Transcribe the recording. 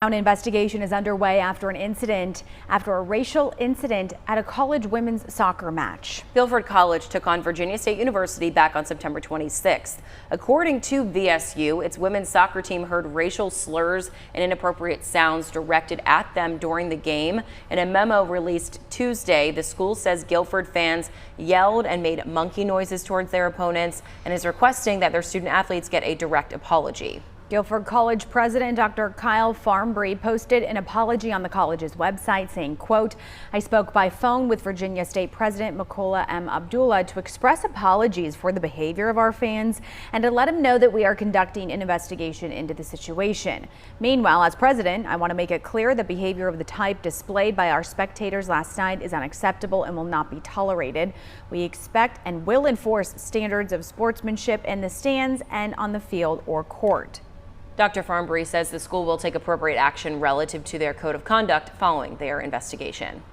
An investigation is underway after a racial incident at a college women's soccer match. Guilford College took on Virginia State University back on September 26th. According to VSU, its women's soccer team heard racial slurs and inappropriate sounds directed at them during the game. In a memo released Tuesday, the school says Guilford fans yelled and made monkey noises towards their opponents and is requesting that their student athletes get a direct apology. Guilford College President Dr. Kyle Farmbree posted an apology on the college's website saying, quote, "I spoke by phone with Virginia State President Makola M. Abdullah to express apologies for the behavior of our fans and to let him know that we are conducting an investigation into the situation. Meanwhile, as president, I want to make it clear that behavior of the type displayed by our spectators last night is unacceptable and will not be tolerated. We expect and will enforce standards of sportsmanship in the stands and on the field or court." Dr. Farmbree says the school will take appropriate action relative to their code of conduct following their investigation.